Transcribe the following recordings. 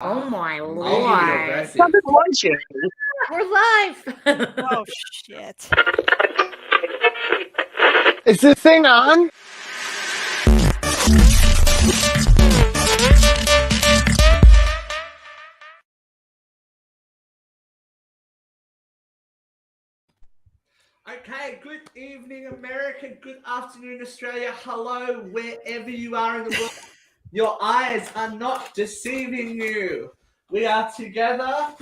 Oh my Oh, lord. aggressive. Something wants you. We're live. Oh, shit. Is this thing on? Okay, good evening, America. Good afternoon, Australia. Hello, wherever you are in the world. Your eyes are not deceiving you. We are together,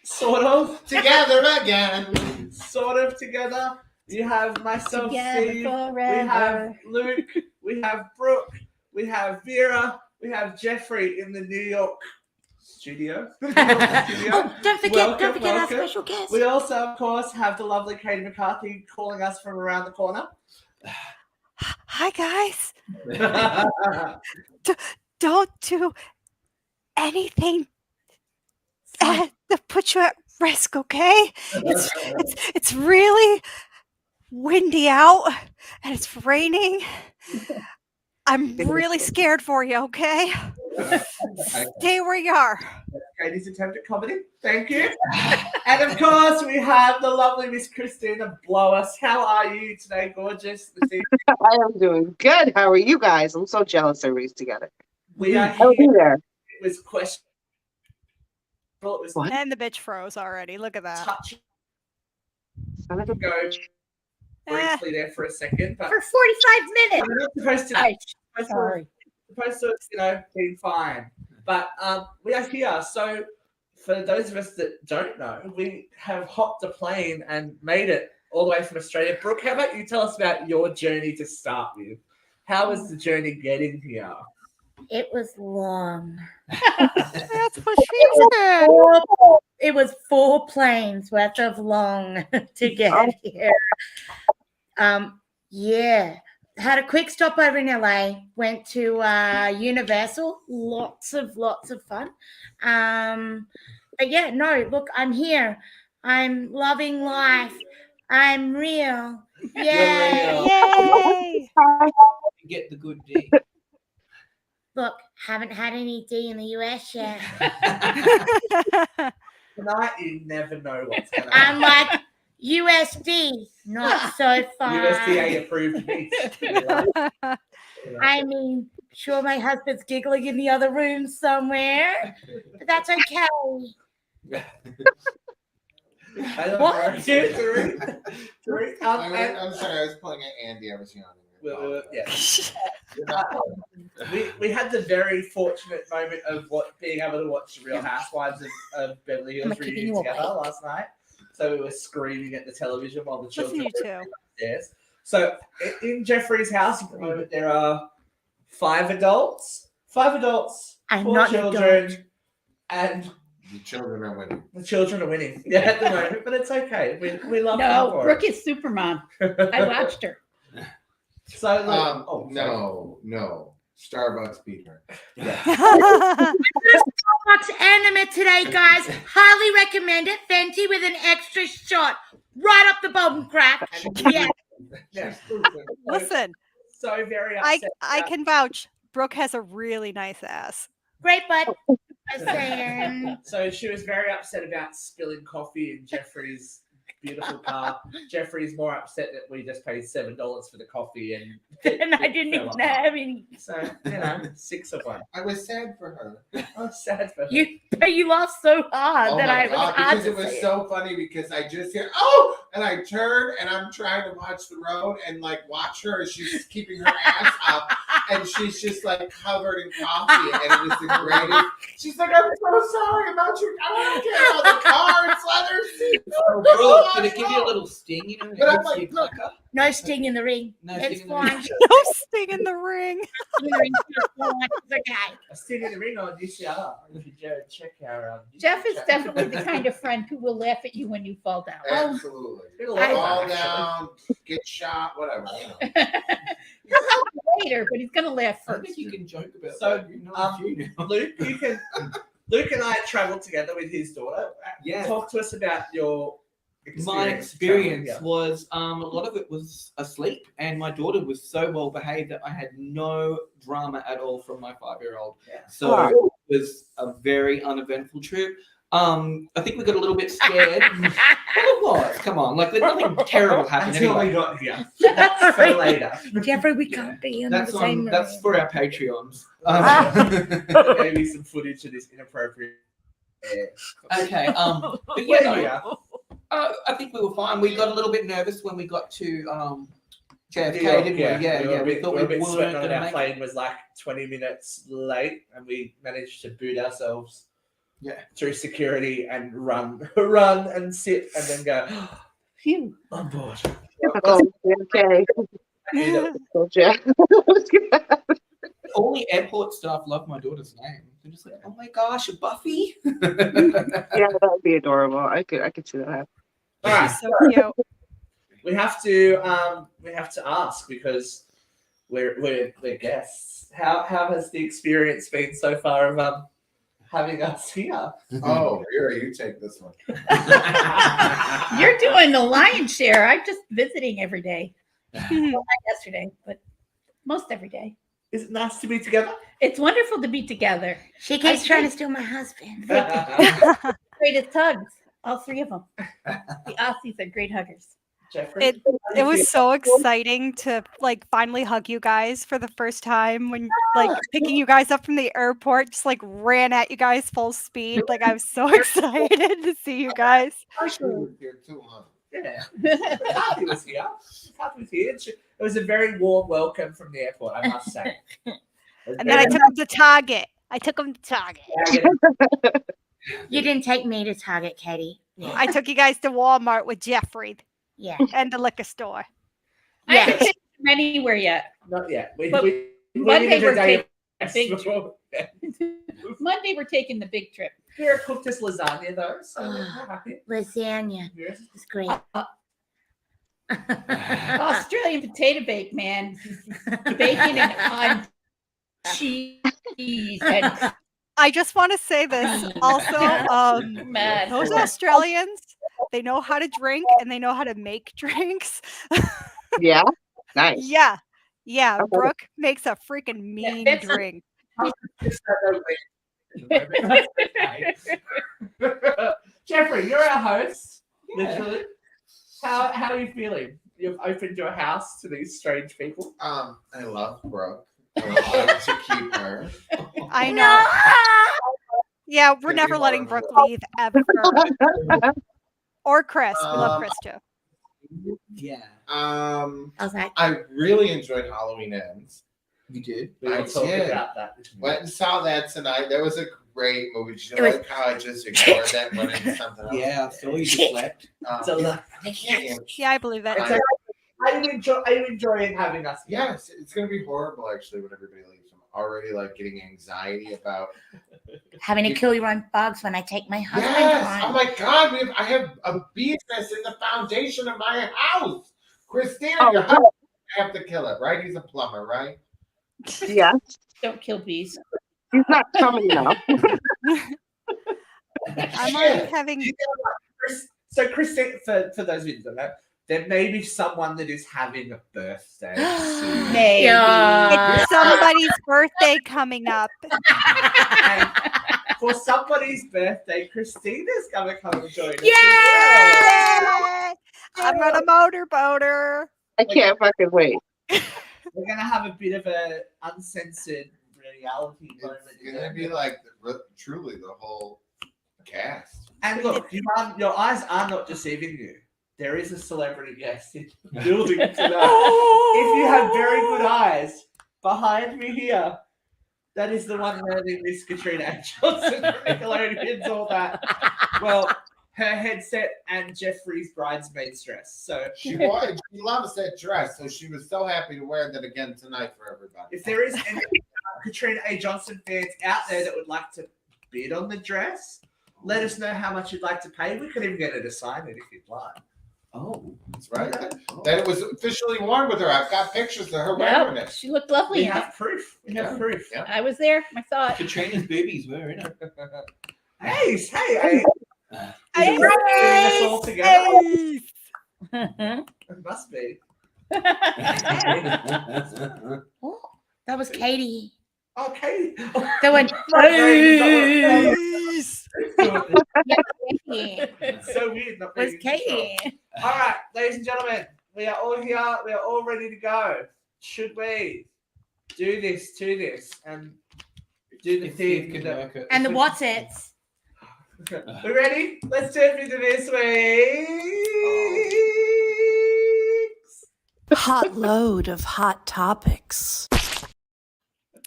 sort of. Together again. Sort of together. You have myself, Together Steve. forever. We have Luke. We have Brooke. We have Vera. We have Jeffrey in the New York studio. Oh, don't forget our Welcome. special guest. We also, of course, have the lovely Katie McCarthy calling us from around the corner. Hi, guys. Don't do anything to put you at risk, okay? It's really windy out and it's raining. I'm really scared for you, okay? Stay where you are. Katie's attempt at comedy. Thank you. And of course, we have the lovely Miss Christina Blowers. How are you today, gorgeous? I am doing good. How are you guys? I'm so jealous everybody's together. We are I'll be here. there. It was question. It was What? And the bitch froze already. Look at that. touch Son of a go bitch. briefly there for a second, but For 45 minutes. we're not supposed to. Sorry. Supposed to, be fine. But we are here. So for those of us that don't know, we have hopped a plane and made it all the way from Australia. Brooke, how about you tell us about your journey to start with? How was the journey getting here? It was long. That's what she said. It was 4 planes worth of long to get here. Yeah. Had a quick stop over in LA. Went to Universal. Lots of fun. But yeah, no, look, I'm here. I'm loving life. I'm real. Yeah. Yay! Get the good D. Look, haven't had any D in the US yet. Tonight, you never know what's going to I'm happen. like USD, not so far. USDA approved meat. I mean, sure, my husband's giggling in the other room somewhere, but that's okay. What? I'm sorry, I was pulling at Andy. I was yawning. We had the very fortunate moment of being able to watch the Real Housewives of Beverly Hills reunion together last night. So we were screaming at the television while the children Listen, you were two. upstairs. So in Jeffrey's house at the moment, there are 5 adults, I'm 4 not an children, and The children are winning. the children are winning. Yeah, at the moment, but it's okay. We love them No, for Brooke is Supermom. I watched her. it. So No. Starbucks beat her. Starbucks anime today, guys. Highly recommend it. Fenty with an extra shot right up the bottom crack. Yeah. Yeah. Listen, So very I upset. can vouch. Brooke has a really nice ass. Great butt. I saying. So she was very upset about spilling coffee in Jeffrey's beautiful car. Jeffrey's more upset that we just paid $7 for the coffee and And I didn't fell even apart. have any. So 6 of 1. I was sad for her. I'm sad for her. You laughed so hard Oh that my I was God, hard because to it was say so funny because I just hear, oh, and I turn and I'm trying to watch the road and watch her as she's keeping her ass up and she's just covered in coffee and it was the greatest. She's like, I'm so sorry about you. I don't care about the car. It's leather seats. Bro, did it give you a little sting? You know, But I'm hits like, your look, clucker? No sting in the ring. No It's sting in the ring. fine. No sting in the ring. Sting in the ring, it's fine. It's okay. I still in the ring on UCR. If you check our Jeff is chat. definitely the kind of friend who will laugh at you when you fall down. absolutely. Been a lot of Fall fun, actually. down, get shot, whatever. You know. He'll help you later, but he's going to laugh I first. think you can joke about So, that. You know, you know. Luke and I traveled together with his daughter. Yeah. Talk to us about your My experience was a lot of it was asleep, and my daughter was so well behaved that I had no drama at all from my 5-year-old. Yeah. So was a very uneventful trip. I think we got a little bit scared. Well, it was. Come on, like there's nothing terrible happened Until anyway. we got here. That's for later. Jeffrey, we can't be in That's the same room. That's for our Patreons. Maybe some footage of this inappropriate. Okay. But yeah, no, I think we were fine. We got a little bit nervous when we got to JFK, didn't we? Yeah. We thought we were a we bit weren't sweating on going to our make it. plane was like 20 minutes late, and we managed to boot ourselves. Yeah. Through security and run and sit and then go. Phew. On board. Typical JFK. Typical Jeff. All the airport staff love my daughter's name. They're just like, oh my gosh, Buffy. Yeah, that would be adorable. I could see that happen. All right, So cute. we have to ask because we're guests. How has the experience been so far of having us here? Oh, here, you take this one. You're doing the lion's share. I'm just visiting every day. Well, not yesterday, but most every day. Is it nice to be together? It's wonderful to be together. She keeps trying to steal my husband. Greatest hugs, all three of them. The Aussies are great huggers. Jeffrey? It was so exciting to like finally hug you guys for the first time when like picking you guys up from the airport, just like ran at you guys full speed. Like I was so excited to see you guys. Actually, we're here too, huh? Yeah. Happy was here. Happy was here. It was a very warm welcome from the airport, I must say. And then I took him to Target. You didn't take me to Target, Katie. Yeah. I took you guys to Walmart with Jeffrey Yeah. and the liquor store. I haven't taken them anywhere yet. Not yet. But we Monday needed a we're day taking rest before- Monday we're taking the big trip. Vera cooked us lasagna though, so we're happy. Lasagna. Yes. It's great. Australian potato bake, man. Bacon and on cheese and I just want to say this also. mad. Those Australians, they know how to drink and they know how to make drinks. Yeah, nice. Yeah. Okay. Brooke makes a freaking mean that's- drink. Jeffrey, you're our host. Yeah. Literally. How are you feeling? You've opened your house to these strange people. I love Brooke. I would like to keep her. I know. Yeah, we're Could never be letting more. Brooke leave ever. Or Chris. We love Chris too. Yeah. I was like, I really enjoyed Halloween Ends. You did? We will I talk did. about that. Went and saw that tonight. That was a great movie. Did you It was- like how I just ignored that and went into something else? Yeah, so you just left. So, Yeah. Yeah, I believe it. It's okay. Are you enjoying having us here? Yes, it's gonna be horrible actually when everybody leaves. I'm already like getting anxiety about. having to kill your own bugs when I take my husband Yes! Oh home. my God! I have a bee's nest in the foundation of my house. Christina, Oh, your house. I have to kill it, right? He's a plumber, right? Yeah, Don't kill bees. he's not coming now. I'm already having. So, Christine, for those of you that don't know, there may be someone that is having a birthday soon. Maybe. Yeah. It's somebody's birthday coming up. And for somebody's birthday, Christina's going to come and join us. Yay! Yay! I'm on a motorboater. I can't fucking wait. We're going to have a bit of a uncensored reality moment. It's gonna be like truly the whole cast. And look, your eyes are not deceiving you. There is a celebrity guest in the building tonight. If you have very good eyes, behind me here, that is the one and only Miss Katrina Johnson, Nickelodeon's, all that. Well, her headset and Jeffrey's bridesmaid's dress. So She loves that dress, so she was so happy to wear that again tonight for everybody. if there is any Katrina A. Johnson fans out there that would like to bid on the dress, let us know how much you'd like to pay. We could even get her to sign it if you'd like. Oh. That's right. That it was officially worn with her. I've got pictures of her wearing No, it. she looked lovely We in it. have proof. We have proof. Yeah. I was there. I saw it. Katrina's boobies were in it. Hey. Hey, Is it bringing us all together? hey. It must be. Oh, that was Katie. Oh, Katie. The one. It's so weird. Not Was being in control. Katie. All right, ladies and gentlemen, we are all here. We are all ready to go. Should we do this to this and do the If Steve thing? could that- work it. And the what's it's. We ready? Let's jump into this week's Hot load of hot topics.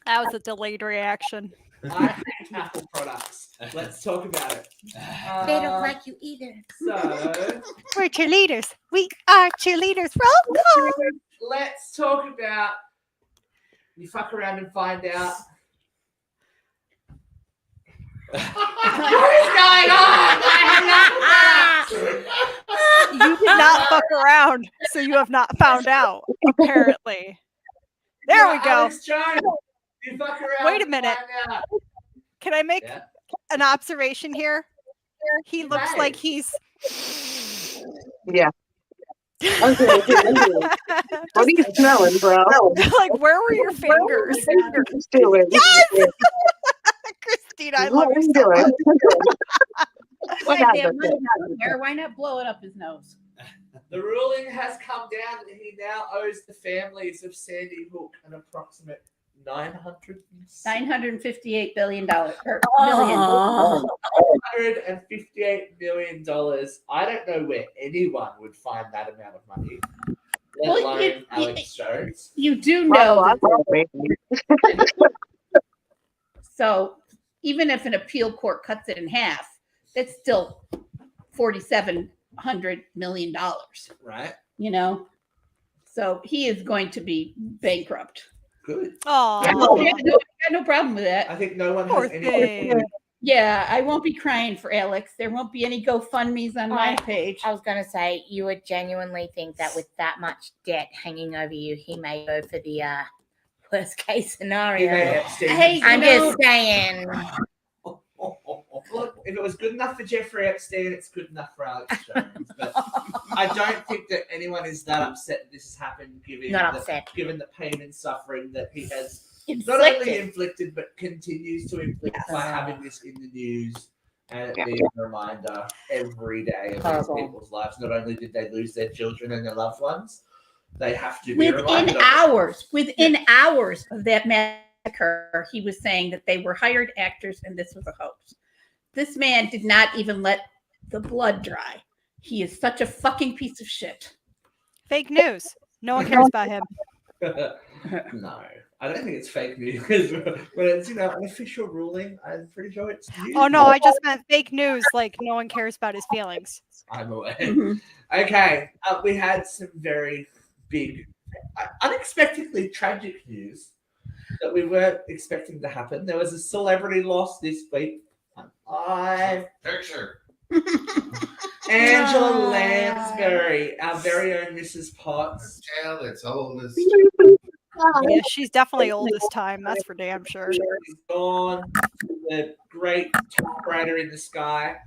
That was a delayed reaction. I hate Apple products. Let's talk about it. They don't like you either. So We're cheerleaders. We are cheerleaders. Roll call. let's talk about you fuck around and find out. What is going on? You did not fuck around, so you have not found out, apparently. There we go. Alex Jones, you fuck around Wait a and minute. find out. Can I make Yeah. an observation here? He looks like Right. he's. Yeah. Okay. What are you smelling, bro? Like, where were your fingers? Let's do it. Yes! Christine, I love Let's you do so much. it. What Right there, happened? why not blow it up his nose? The ruling has come down that he now owes the families of Sandy Hook an approximate $958 billion million. $158 million. I don't know where anyone would find that amount of money, let Well, alone Alex Jones. You do Well, know. I'm not So even if an appeal court cuts it in half, that's still $4,700 million. Right? You know, so he is going to be bankrupt. Good. Aw. I got no problem with that. I think no one Poor has any. thing. Yeah, I won't be crying for Alex. There won't be any GoFundMe's on my page. I was going to say, you would genuinely think that with that much debt hanging over you, he may go for the worst case He may scenario. Epstein Hey, I'm himself. just saying. Look, if it was good enough for Jeffrey Epstein, it's good enough for Alex Jones. But I don't think that anyone is that upset that this has happened, given Not the, upset. given the pain and suffering that he has not only Inflicted. inflicted but continues to inflict by having this in the news and it being a reminder every day of these Horrible. people's lives. Not only did they lose their children and their loved ones, they have to be reminded Within hours of that massacre, he was saying that they were hired actors and this was a hoax. This man did not even let the blood dry. He is such a fucking piece of shit. Fake news. No one cares about him. No, I don't think it's fake news because when it's an official ruling, I'm pretty sure it's news. Oh no, I just meant fake news. Like no one cares about his feelings. I'm aware. Mhm. Okay, we had some very big, unexpectedly tragic news that we weren't expecting to happen. There was a celebrity loss this week. Picture. Angela Lansbury, our very own Mrs. Potts. Tale it's old as Yeah, she's definitely old this time. That's for damn sure. She's gone. The great top writer in the sky,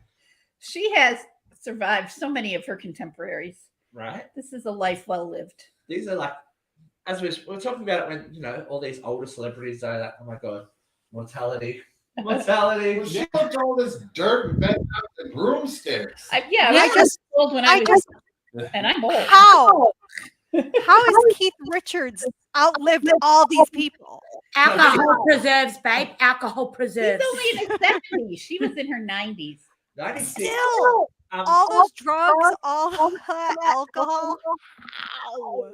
She has survived so many of her contemporaries. right? This is a life well lived. These are like, as we're talking about it when, all these older celebrities are like, oh my God, mortality. Mortality. well, she looked all this dirt and bent out the broomsticks. I Yeah, was old when I was, and I'm old. How? How has Keith Richards outlived all these people? Alcohol preserves, babe. Alcohol He's preserves. only in his 70s. She was in her 90s. 96. Still, all those drugs, all that alcohol.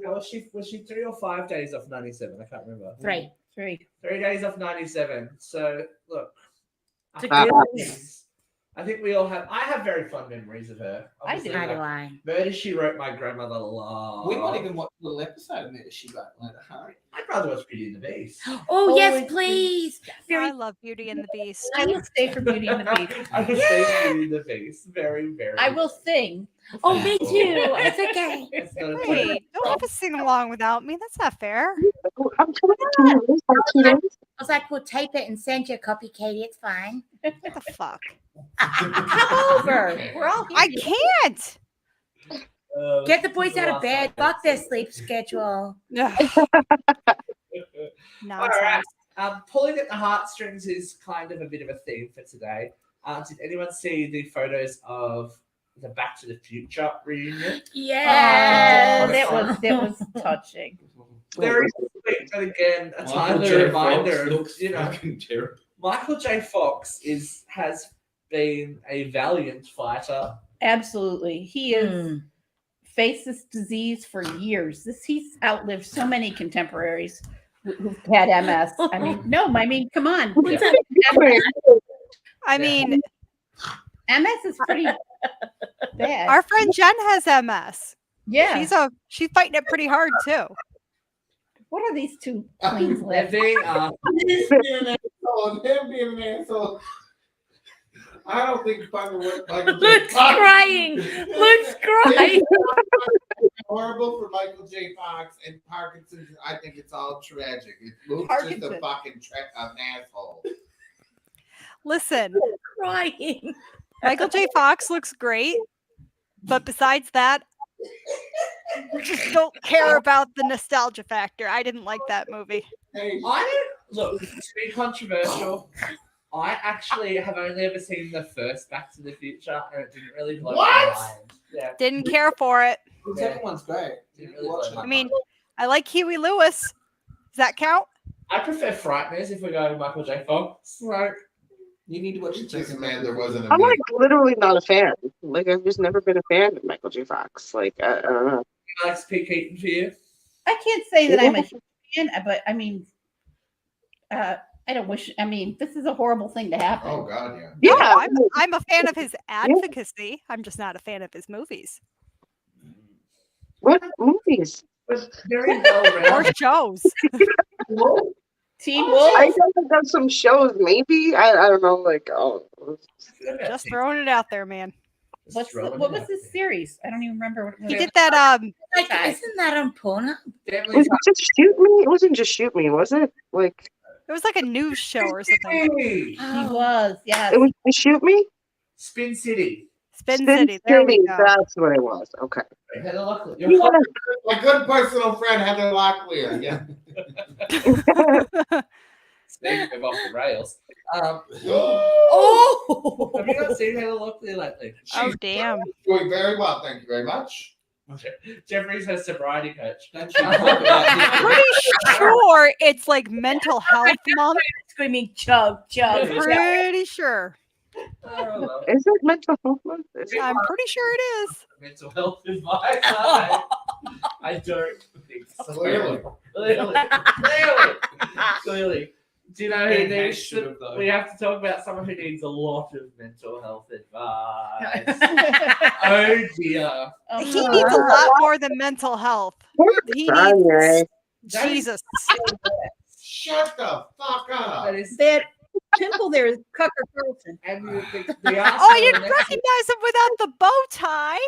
Was she 3 or 5 days off 97? I can't remember. 3. 3. 3 days off 97. So look, It's a I good think we all have. I have very fond memories of her. I Obviously, do. How do like, I? Murder She Wrote, my grandmother loved. We might even watch a little episode of Murder She Wrote later, huh? I'd rather watch Beauty and the Beast. Oh, yes, it's- please. I love Beauty and the Beast. I will stay for Beauty and the Beast. I would say Beauty and the Beast. Very, very. I will sing. Oh, me too. It's okay. It's not a Wait, don't have to sing along without me. That's not fair. I'm trying to I was like, we'll tape it and send you a copy, Katie. It's fine. What the fuck? Come over. We're all here. I can't. Get the boys out of bed. Fuck their sleep schedule. Ugh, All nonsense. right. Pulling at the heartstrings is kind of a bit of a theme for today. Did anyone see the photos of the Back to the Future reunion? Yeah, that was touching. Very sweet, and again, a timely reminder. Michael J. Fox has been a valiant fighter. Absolutely, he has faced this disease for years. He's outlived so many contemporaries who've had MS. I mean, come on. I mean, MS is pretty bad. our friend Jen has MS. Yeah, She's fighting it pretty hard too. what are these two queens left? They He's being an asshole and him being an asshole. I don't think fucking what Michael J. Luke's crying. Luke's crying. Horrible for Michael J. Fox and Parkinson's. I think it's all tragic. Luke's just a fucking an asshole. Listen, Crying. Michael J. Fox looks great, but besides that, I just don't care about the nostalgia factor. I didn't like that movie. Hey, Look, to be controversial, I actually have only ever seen the first Back to the Future, and it didn't really blow my mind. Yeah, Didn't care for it. The second one's great. didn't really blow my I mean, mind. I like Huey Lewis. Does that count? I prefer Frighteners if we go to Michael J. Fox. Right. You need to watch the just second man, one. there wasn't a I'm like literally not a fan. Like I've just never been a fan of Michael J. Fox. Like I don't know. Alex P. Keaton for you. I can't say that I'm a huge fan, but I mean, I don't wish. I mean, this is a horrible thing to happen. Oh God, yeah. Yeah, I'm a fan of his advocacy. I'm just not a fan of his movies what movies? Very well or rounded. shows. Teen Wolf. I guess I've done some shows, maybe. I don't know. Like Just throwing it out there, man. What was this series? I don't even remember what He did that. Like, isn't that on Pornhub? Definitely was it just shoot me? It wasn't just shoot me, was it? Like It was like a news show or something. Hey, He was, yes. it was just shoot me. Spin City. Spin City. There we go. That's what it was. Okay. Heather Locklear. Yeah. You're fine. My good personal friend Heather Locklear. Yeah. Speaking of off the rails. Oh, Have you not seen Heather Locklear lately? Oh damn. Doing very well, thank you very much. Jeffrey's her sobriety coach. Don't you talk about Pretty sure it's like mental health month. screaming chug, chug, chug. Pretty sure. Oh, Is it mental health month? Is it? I'm pretty sure it is. mental health advice. I don't think so. Clearly. Clearly. Do you know who And needs should have, though. we have to talk about someone who needs a lot of mental health advice. Oh dear. Oh, He needs a lot more than mental health. He Kanye. needs Jesus. Shut the fuck up. That is that pimple there is Tucker Carlson. and you think the Oh, you Arsenal recognize him without the bow tie.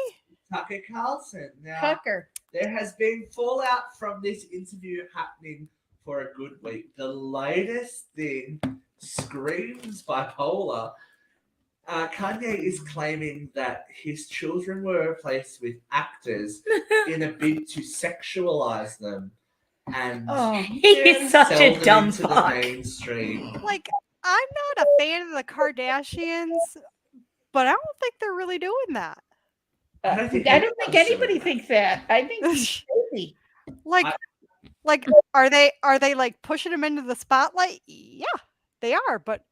Tucker Carlson. Now Tucker. there has been fallout from this interview happening for a good week. The latest thing screams bipolar. Kanye is claiming that his children were replaced with actors in a bid to sexualize them and He's such sell a them dumb into the fuck. mainstream. Like, I'm not a fan of the Kardashians, but I don't think they're really doing that. I don't think Anybody thinks that. I think he's crazy. Like, are they like pushing them into the spotlight? Yeah, they are, but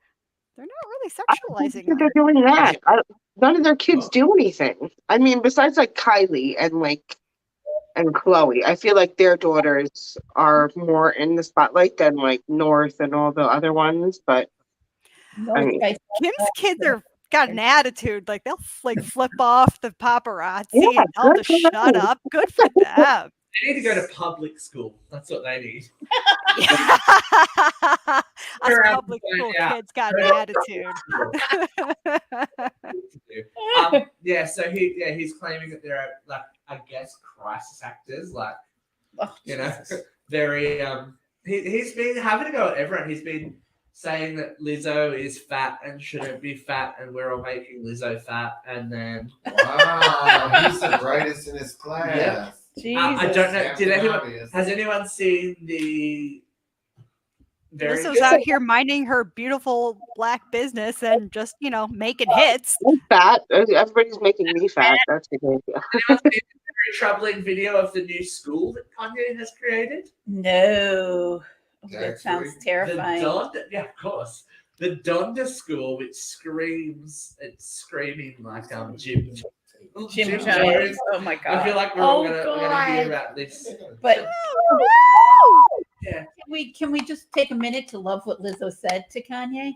they're not really sexualizing They're them. doing that. None of their kids do anything. I mean, besides like Kylie and Chloe, I feel like their daughters are more in the spotlight than like North and all the other ones. But I mean, Kim's kids are got an attitude. Like they'll like flip off the paparazzi Yeah, and tell them good to for shut them. up. Good for them. They need to go to public school. That's what they need. Us They're out public to school find out. kids got an attitude. Yeah, so he's claiming that they're like, I guess, crisis actors, like, you know, very he's been having a go at everyone. He's been saying that Lizzo is fat and shouldn't be fat, and we're all making Lizzo fat, and then Wow, he's the brightest in his class. Yeah. I don't know. Captain Did anyone Obvious. has anyone seen the Very Lizzo's good. out here minding her beautiful black business and just, making hits. I'm fat. Everybody's making me fat. That's the thing. Anyone seen the very troubling video of the new school that Kanye has created? No. That sounds Actually, terrifying. Yeah, of course. The Donda School, which screams, it's screaming like Jim Jim Jones. Jones. Oh my I god. feel like we're all gonna hear about this. But Yeah, can we just take a minute to love what Lizzo said to Kanye?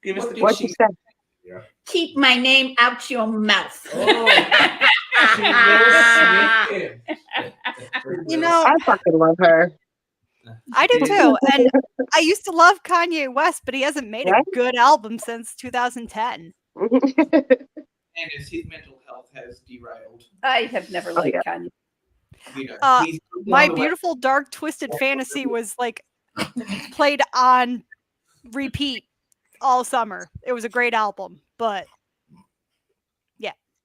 give us the What you said? Keep my name out your mouth. Oh, she will sniff him. I fucking love her. I do too. And I used to love Kanye West, but he hasn't made a Right? good album since 2010. And as his mental health has derailed, I have never liked yeah. Kanye. he's My gone away. Beautiful Dark Twisted Fantasy was like played on repeat all summer. It was a great album, but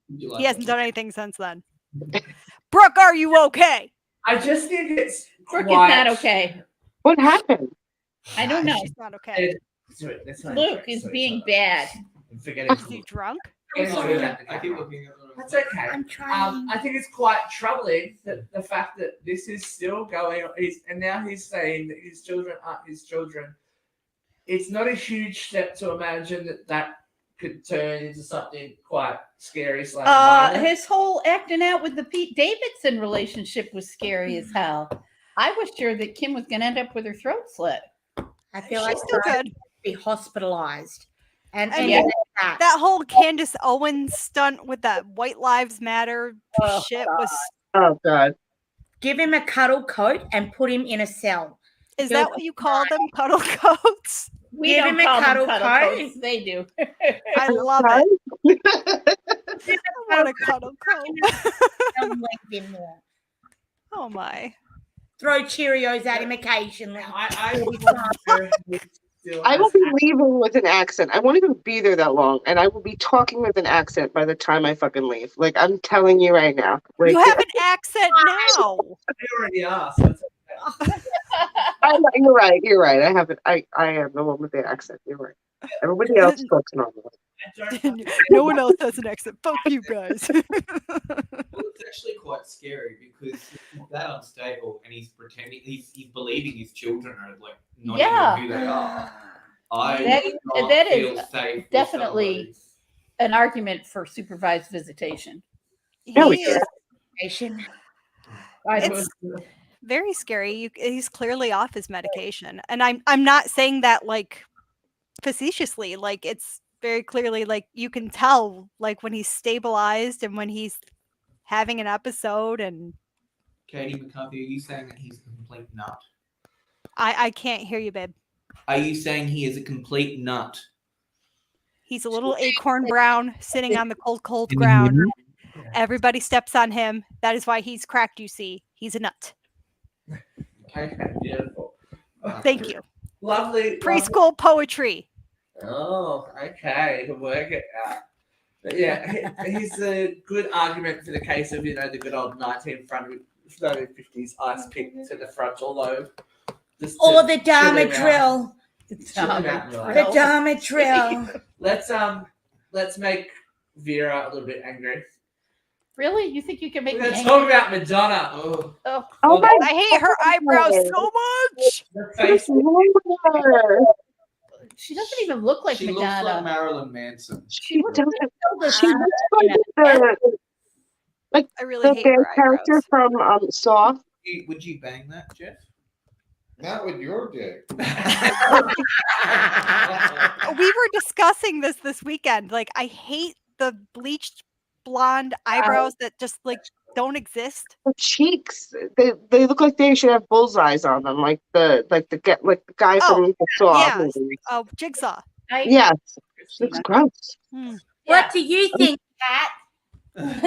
You like he hasn't it. done anything since then. Brooke, are you okay? I just think it's Brooke quite... is not okay. What happened? I don't know. She's not okay. Luke is being bad. I'm forgetting. Is he drunk? Forgetting to look at the I keep camera. looking at the That's okay. I'm trying. I think it's quite troubling that the fact that this is still going on, and now he's saying that his children aren't his children. It's not a huge step to imagine that could turn into something quite scary. His whole acting out with the Pete Davidson relationship was scary as hell. I was sure that Kim was going to end up with her throat slit. I feel She's like still she's good. be hospitalized. And Yeah. That whole Candace Owens stunt with that White Lives Matter Oh, shit was. Oh God. give him a cuddle coat and put him in a cell. Is that what you call them? Cuddle coats? We Give don't him a call them cuddle cuddle coat. coats. They do. I love it. I want a cuddle coat. Don't leave him there. Oh my. Throw Cheerios at him occasionally. I I will be leaving with an accent. I won't even be there that long, and I will be talking with an accent by the time I fucking leave. Like, I'm telling you right now. Like, You have an accent now. already are. So it's okay. you're right. You're right. I have it. I am the one with the accent. You're right. Everybody else talks normally. No one else has an accent. Fuck you guys. Well, it's actually quite scary because he's that unstable and he's pretending he's believing his children are like not Yeah. even who they are. I That- would not that feel is safe with definitely an argument for supervised visitation. No, He is It's very scary. He's clearly off his medication. And I'm not saying that like facetiously. Like it's very clearly like you can tell like when he's stabilized and when he's having an episode. And Katie McCarthy, are you saying that he's a complete nut? I can't hear you, babe. Are you saying he is a complete nut? He's a little acorn brown sitting on the cold ground. Everybody steps on him. That is why he's cracked, you see. He's a nut. Okay, beautiful. Thank you. Lovely. Preschool poetry. Oh, okay. We'll work it out. But yeah, he's a good argument for the case of, the good old 1950s ice pick to the frontal lobe. Just to Or the chill him Dharma out. drill. Chill him out in life. The Dharma drill. Let's make Vera a little bit angry. Really? You think you can make We're me gonna angry? talk about Madonna. Oh, Oh my I hate her eyebrows so much. the face. God. She doesn't even look like She looks like Madonna. Marilyn Manson. She doesn't. So She bizarre. looks like I really the hate bad her character eyebrows. from Saw. Would you bang that, Jeff? Not with your dick. We were discussing this weekend. Like, I hate the bleached blonde eyebrows that just like don't exist. The cheeks, they look like they should have bullseyes on them, like the guy Oh, from the Saw yeah. movie. Oh, Jigsaw. Yes, it's gross. What do you think, Pat? That's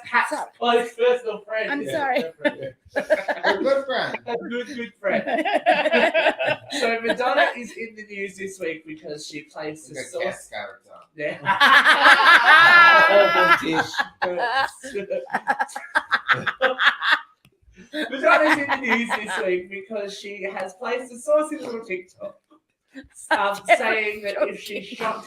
Pat's close personal friend. I'm sorry. We're good friends. A good friend. So Madonna is in the news this week because she plays the Got source. cat scouts on. Yeah. Horrible dish. Madonna Madonna's in the news this week because she has placed a saucy little TikTok saying that if she shot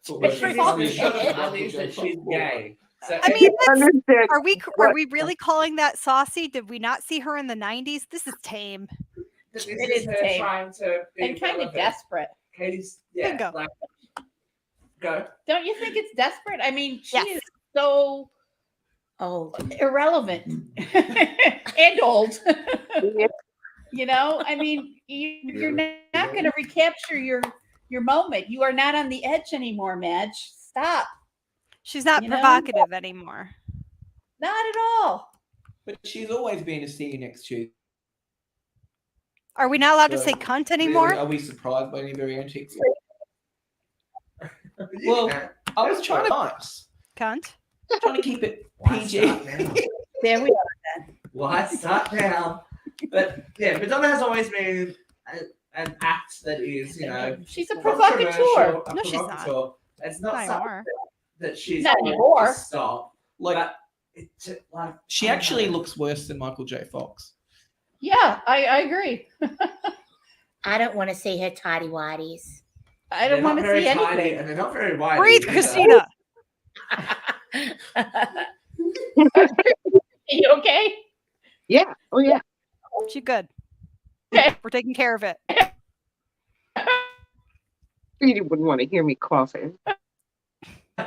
of undies that she's gay. So I mean, Understand are we what- really calling that saucy? Did we not see her in the 90s? This is tame. this It is is her tame. trying to be And kind of relevant. desperate. Katie's Bingo. like go. Don't you think it's desperate? I mean, she Yes. is so Old. irrelevant and old. Yeah. You know, I mean, you're not going to recapture your moment. You are not on the edge anymore, Madge. Stop. She's not You know? provocative anymore. Not at all. But she's always been to see you next Tuesday. Are we not allowed to So, say cunt anymore? Are we surprised by any of her antics? You Well, can. I was trying to nice. Cunt. Trying to keep it Why PG. start now? There we are. Why start now? But yeah, Madonna has always been an act that is, you know, She's a controversial, provocateur. a No, she's not. provocateur. It's not Not something anymore. that she's Not going anymore. to stop. Like, But it, like she I don't actually know. looks worse than Michael J. Fox. Yeah, I agree. I don't want to see her tidy whities. I They're don't not want to very see tidy, anything. and they're not very wide. Breathe, either. Christina. Are you okay? Yeah. Oh, yeah. She good. Okay. We're taking care of it. You wouldn't want to hear me coughing.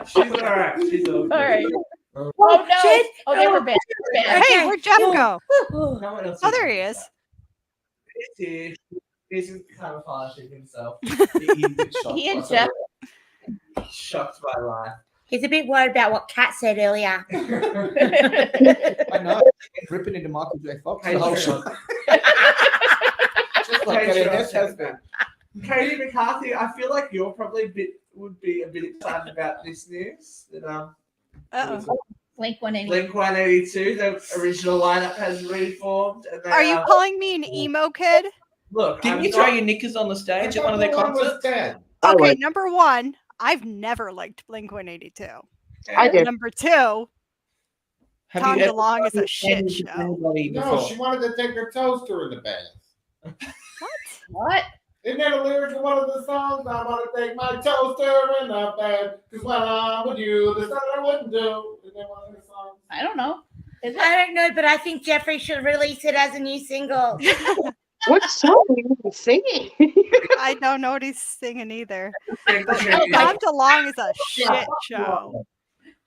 She's all right. She's all good. All right. Oh no! Shit. Oh, they were bad. They were bad. Hey, where'd Jeff go? No one else Oh, there he is. He's He's camouflaging himself. He and Jeff. Shocked by life. He's a bit worried about what Kat said earlier. I know. Ripping into Michael J. Fox. Hey, the whole sure. show. Just like Hey, getting sure. this husband. Katie McCarthy, I feel like you're probably would be a bit excited about this news. That Uh-oh. Blink 180. Blink 182, the original lineup has reformed. And they Are you calling me an emo kid? Look, Didn't I'm you not- throw your knickers on the stage at one of their concerts? I Okay, would. number one, I've never liked Blink 182. I did. Number two, Have Tom you ever DeLonge is a done shit anything to show. anybody No, before? she wanted to take her toaster in the bath. What? Isn't that a lyric in one of the songs? I want to take my toaster in the bath, because when I'm with you, there's nothing I wouldn't do. Isn't that one of the songs? I don't know. Is it? I don't know, but I think Jeffrey should release it as a new single. What song are you even singing? I don't know what he's singing either. Blink Tom 182. DeLonge is a shit show.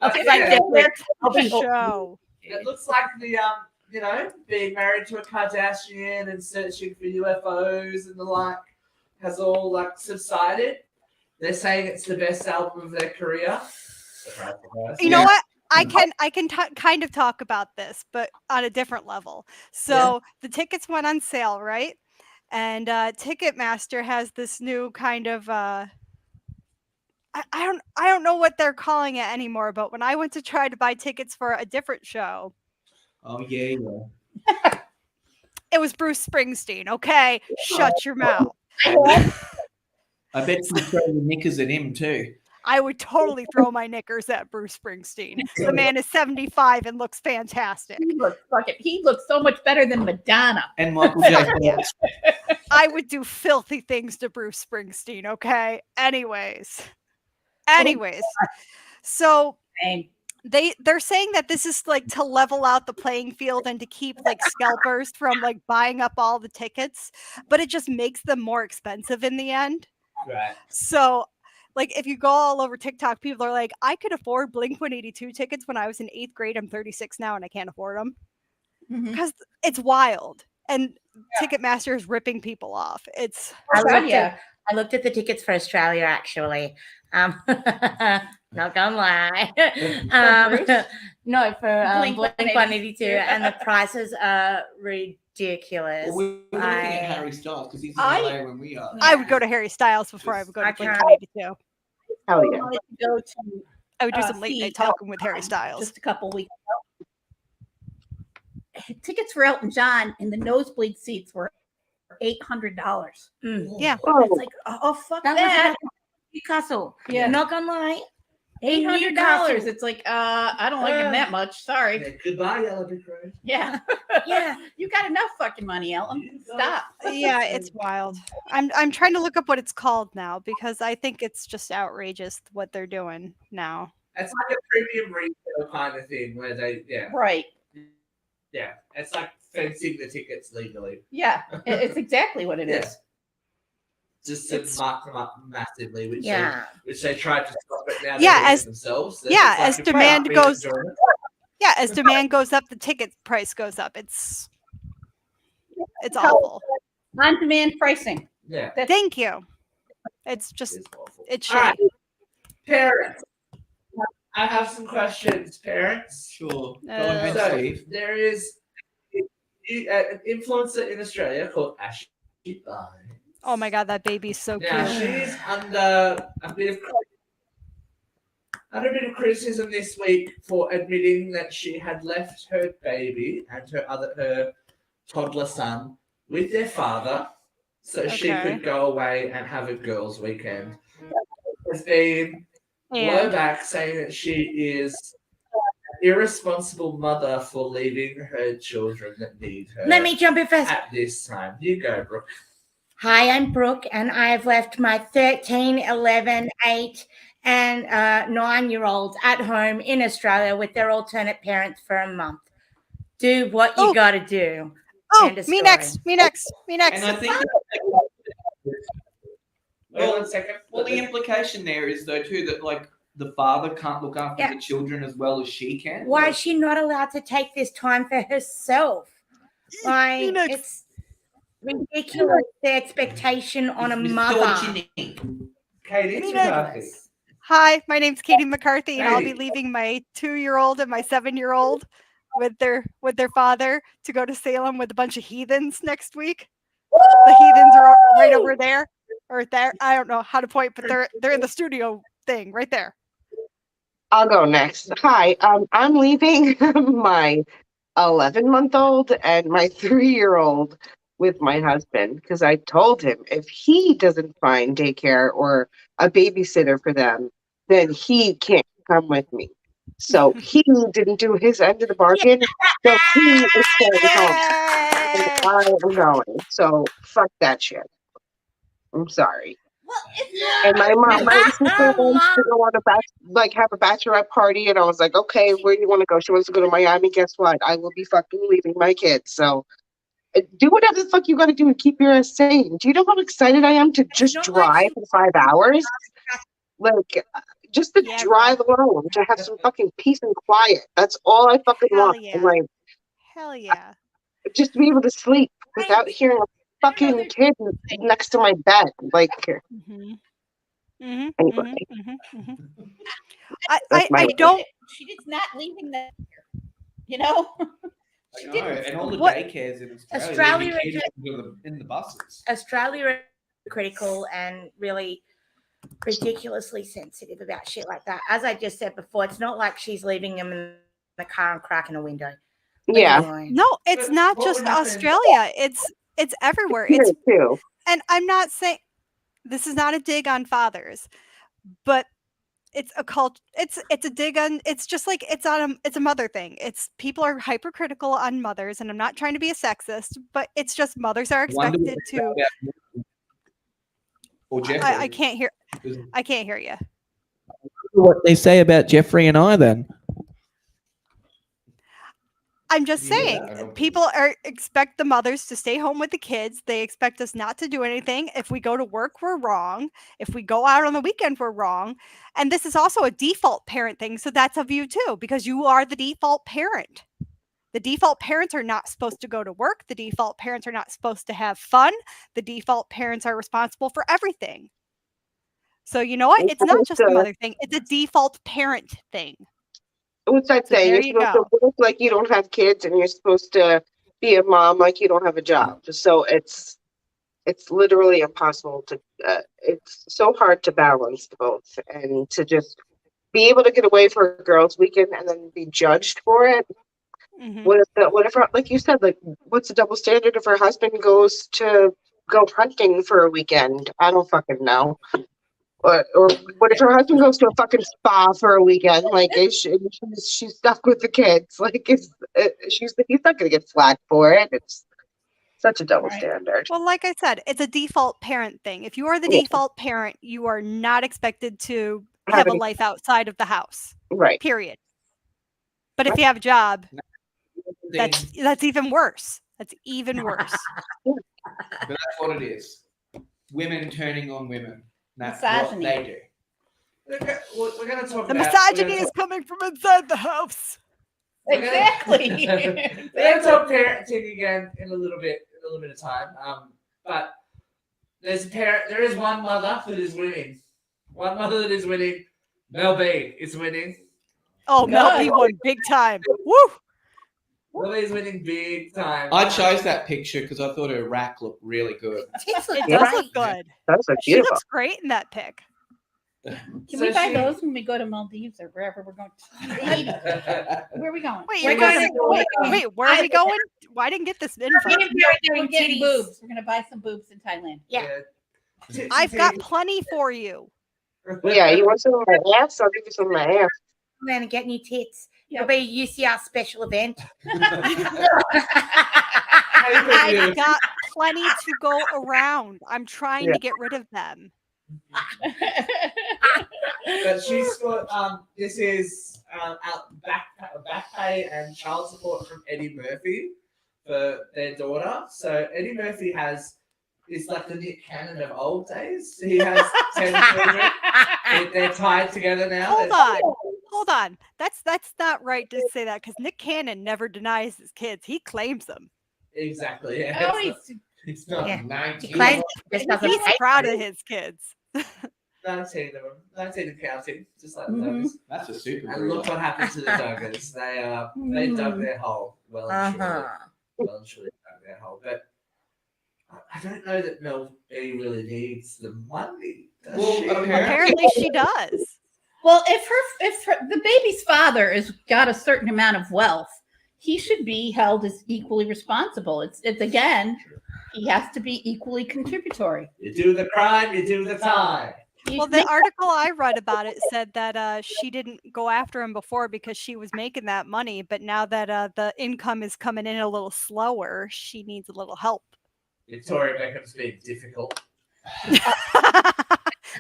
Okay, Yeah. Jeffrey. Show. It looks like the being married to a Kardashian and searching for UFOs and the like has all like subsided. They're saying it's the best album of their career. You know what? I can kind of talk about this, but on a different level. So the tickets went on sale, right? And Ticketmaster has this new kind of I don't know what they're calling it anymore. But when I went to try to buy tickets for a different show, Oh, yeah. it was Bruce Springsteen. Okay, shut your mouth. I bet you throw your knickers at him too. I would totally throw my knickers at Bruce Springsteen. The man is 75 and looks fantastic. He looks so much better than Madonna. And Michael J. Fox. I would do filthy things to Bruce Springsteen, okay? Anyways. So And they're saying that this is like to level out the playing field and to keep like scalpers from like buying up all the tickets, but it just makes them more expensive in the end. Right. So like if you go all over TikTok, people are like, I could afford Blink 182 tickets when I was in 8th grade. I'm 36 now and I can't afford them because it's wild. And Ticketmaster is ripping people off. It's I looked at the tickets for Australia actually. Not gonna lie. No, for Blink Blink 182, and the prices are ridiculous. Well, we were looking at I- Harry Styles because he's in I- LA when we are. I would go to Harry Styles before I would go to I Blink can't. 182. Hell yeah. wanted to go to I would do some late see night talking with Harry Styles. just a couple weeks ago. Tickets for Elton John in the nosebleed seats were $800. Mm. Yeah. Oh, It's like, oh fuck That that. was Newcastle. Yeah. Not gonna lie. $800. It's like, I don't like him that much. Sorry. Yeah, goodbye, Yellow Brick Road. Yeah. Yeah. You got enough fucking money, Ellen. Stop. Yeah, it's wild. I'm trying to look up what it's called now because I think it's just outrageous what they're doing now. It's like a premium retail kind of thing where they, Right. yeah, it's like fencing the tickets legally. Yeah. It's exactly what it Yeah. is. Just to mark them up massively, which they tried to stop it now. Yeah, as themselves. As demand goes. Yeah, as demand goes up, the ticket price goes up. It's awful. On-demand pricing. Yeah. Thank you. It's just it's shitty. All right. Parents, I have some questions. Parents, Sure. Go Uh, ahead, so Steve. there is an influencer in Australia called Ashley Barnes. Oh my god, that baby's so Now cute. she's under a bit of criticism this week for admitting that she had left her baby and her toddler son with their father, so she Okay. could go away and have a girls' weekend. There's been And blowback saying that she is an irresponsible mother for leaving her children that need her. Let me jump in first. At this time. You go, Brooke. Hi, I'm Brooke, and I've left my 13, 11, 8, and 9-year-olds at home in Australia with their alternate parents for a month. Do what you got to do. End of me story. next. And I think Wait 1 second. well, the implication there is though too that like the father can't look after Yeah. the children as well as she can. Why Like, is she not allowed to take this time for herself? Like, next. it's ridiculous, the expectation on a mother. misogyny. Katie, It's it's McCarthy. ridiculous. Hi, my name's Katie McCarthy, and I'll be Hey. leaving my 2-year-old and my 7-year-old with their father to go to Salem with a bunch of heathens next week. The heathens are right over there or there. I don't know how to point, but they're in the studio thing right there. I'll go next. Hi, I'm leaving my 11-month-old and my 3-year-old with my husband because I told him if he doesn't find daycare or a babysitter for them, then he can't come with me. So he didn't do his end of the bargain, so he is staying home. And Yay! I am going. So fuck that shit. I'm sorry. And my sister wants to go on have a bachelorette party, and I was like, okay, where do you want to go? She wants to go to Miami. Guess what? I will be fucking leaving my kids. So do whatever the fuck you got to do to keep your ass sane. Do you know how excited I am to just not like drive for 5 hours? Like, just to Yeah, drive alone, to have some fucking peace and quiet. That's all I fucking Hell want. yeah. And, like, Hell yeah. just to be able to sleep without hearing a fucking kid next to my bed. Like, Mm-hmm. Mm-hmm. Anyway. I don't. She's not leaving that here. You know? I know, and all the What- daycares in Australia leaving kids in the buses. Australia is critical and really ridiculously sensitive about shit like that. As I just said before, it's not like she's leaving them in the car and cracking a window. Leave yeah, them alone. No, it's But not what just would happen- Australia. It's everywhere. here It's too. and I'm not saying this is not a dig on fathers, but it's a cult. It's a dig on. It's just like it's a mother thing. It's people are hypercritical on mothers, and I'm not trying to be a sexist, but it's just mothers are Wonder what expected they say to. about- Or Jeffrey. I can't hear. I can't hear you. What they say about Jeffrey and I then. I'm just Yeah, saying, I don't- people expect the mothers to stay home with the kids. They expect us not to do anything. If we go to work, we're wrong. If we go out on the weekend, we're wrong. And this is also a default parent thing. So that's of you too, because you are the default parent. The default parents are not supposed to go to work. The default parents are not supposed to have fun. The default parents are responsible for everything. So you know what? It's not just a mother thing. It's a default parent thing. What's that So saying? there You're you supposed to work like you don't have kids, and you're supposed to be a mom like you don't have a job. So it's literally impossible to. It's so hard to balance both, and to just be able to get away for a girls' weekend and then be judged for it. Mhm. What if like you said, like what's the double standard if her husband goes to go hunting for a weekend? I don't fucking know. Or what if her husband goes to a fucking spa for a weekend? Like, she's stuck with the kids. Like, he's not going to get flack for it. It's such a double Right. standard. Well, like I said, it's a default parent thing. If you are the Yeah. default parent, you are not expected to Have have a any- life outside of the house. Right. Period. But if you have a job, Then- that's even worse. That's even worse. But that's what it is. Women turning on women. That's Misogyny. what they do. We're going to talk The about misogyny is coming from inside the house. Exactly. We're going to talk parenting again in a little bit of time. But there is one mother that is winning. One mother that is winning. Mel B is winning. Oh, Mel B won big time. Woo! Mel B is winning big time. I chose that picture because I thought her rack looked really good. Tits look It does great. look good. That's so She beautiful. looks great in that pic. Can So we buy she- those when we go to Maldives or wherever we're going? Where are we going? Wait, We're you're going going to- wait, where are we going? Well, I didn't get this info. We're getting boobs. We're gonna buy some boobs in Thailand. Yeah. Tits I've and got titties. plenty for you. Yeah, you want some of my ass? I'll give you some of my ass. I'm going to get new tits. Yep. It'll be a UCR special event. I've got plenty to go around. I'm trying Yeah. to get rid of them. But she's got this is back pay and child support from Eddie Murphy for their daughter. So Eddie Murphy is like the Nick Cannon of old days. He has 10 children. They're tied together now. Hold on. That's not right to say that because Nick Cannon never denies his kids. He claims them. Exactly. Yeah. Oh, It's not Yeah. 19. He claims he just doesn't He's pay. proud of his kids. 19 of them. 19 and counting, just like the Mhm. Doggers. That's a super And look what happened to the Doggers. They dug their hole well and truly. Uh-huh. Well and truly dug their hole. But I don't know that Mel B really needs the money. Does Well, she? Apparently she does. Well, if the baby's father has got a certain amount of wealth, he should be held as equally responsible. It's again, he has to be equally contributory. You do the crime, you do the time. Well, the article I read about it said that she didn't go after him before because she was making that money, but now that the income is coming in a little slower, she needs a little help. Victoria Beckham's being difficult.